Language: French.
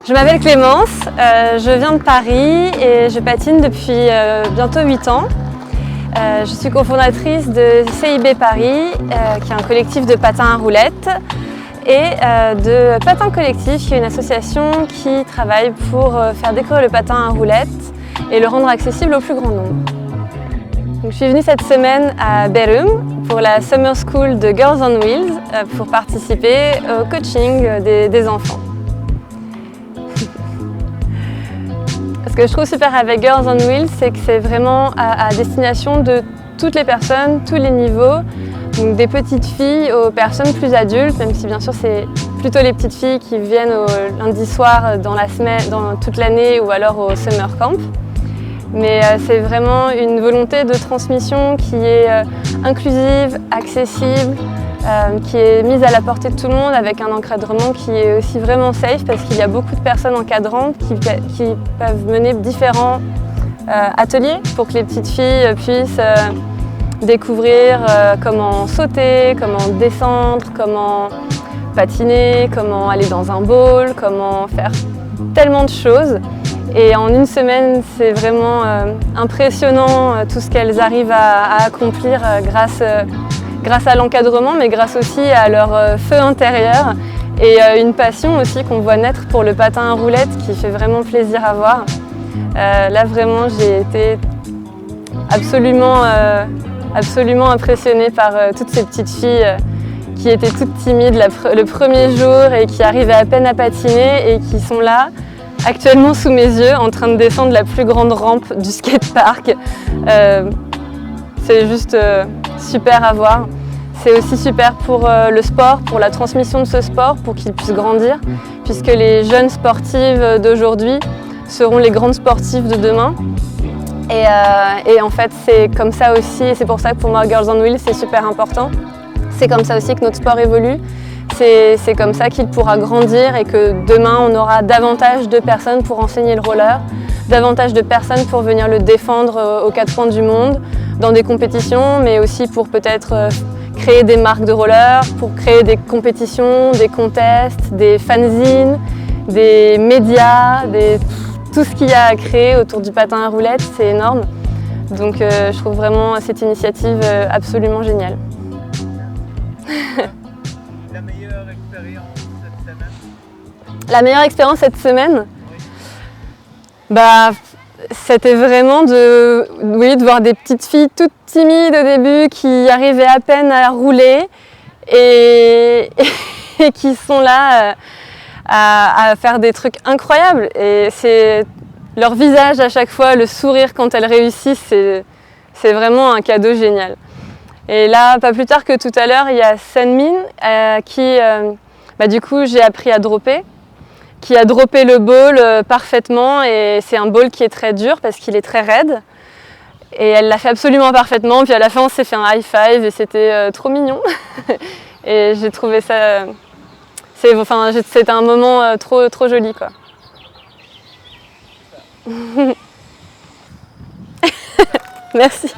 Je m'appelle Clémence, je viens de Paris et je patine depuis bientôt 8 ans. Je suis cofondatrice de CIB Paris, qui est un collectif de patins à roulettes, et de Patin Collectif, qui est une association qui travaille pour faire découvrir le patin à roulettes et le rendre accessible au plus grand nombre. Donc, je suis venue cette semaine à Bærum pour la Summer School de Girls on Wheels pour participer au coaching des enfants. Ce que je trouve super avec Girls on Wheels, c'est que c'est vraiment à destination de toutes les personnes, tous les niveaux, donc des petites filles aux personnes plus adultes, même si bien sûr c'est plutôt les petites filles qui viennent au lundi soir dans la semaine, dans toute l'année ou alors au summer camp. Mais c'est vraiment une volonté de transmission qui est inclusive, accessible, qui est mise à la portée de tout le monde avec un encadrement qui est aussi vraiment safe parce qu'il y a beaucoup de personnes encadrantes qui peuvent mener différents ateliers pour que les petites filles puissent découvrir comment sauter, comment descendre, comment patiner, comment aller dans un bowl, comment faire tellement de choses. Et en une semaine, c'est vraiment impressionnant tout ce qu'elles arrivent à accomplir grâce à l'encadrement, mais grâce aussi à leur feu intérieur et une passion aussi qu'on voit naître pour le patin à roulettes qui fait vraiment plaisir à voir. Là vraiment, j'ai été absolument impressionnée par toutes ces petites filles qui étaient toutes timides le premier jour et qui arrivaient à peine à patiner et qui sont là actuellement sous mes yeux en train de descendre la plus grande rampe du skatepark. C'est juste super à voir. C'est aussi super pour le sport, pour la transmission de ce sport, pour qu'ils puissent grandir, puisque les jeunes sportives d'aujourd'hui seront les grandes sportives de demain. Et en fait, c'est comme ça aussi, et c'est pour ça que pour moi, Girls on Wheels, c'est super important. C'est comme ça aussi que notre sport évolue. C'est comme ça qu'il pourra grandir et que demain, on aura davantage de personnes pour enseigner le roller, davantage de personnes pour venir le défendre aux quatre coins du monde, dans des compétitions, mais aussi pour peut-être créer des marques de roller, pour créer des compétitions, des contests, des fanzines, des médias, tout ce qu'il y a à créer autour du patin à roulettes, c'est énorme. Donc je trouve vraiment cette initiative absolument géniale. La meilleure expérience cette semaine? La meilleure expérience cette semaine? Oui. C'était vraiment de voir des petites filles toutes timides au début qui arrivaient à peine à rouler et qui sont là à faire des trucs incroyables. Et c'est leur visage à chaque fois, le sourire quand elles réussissent, c'est vraiment un cadeau génial. Et là, pas plus tard que tout à l'heure, il y a Sunmin qui, du coup, j'ai appris à dropper, qui a droppé le ball parfaitement, et c'est un ball qui est très dur parce qu'il est très raide. Et elle l'a fait absolument parfaitement, puis à la fin on s'est fait un high five et c'était trop mignon. Et j'ai trouvé ça... c'était un moment trop joli, quoi. Merci.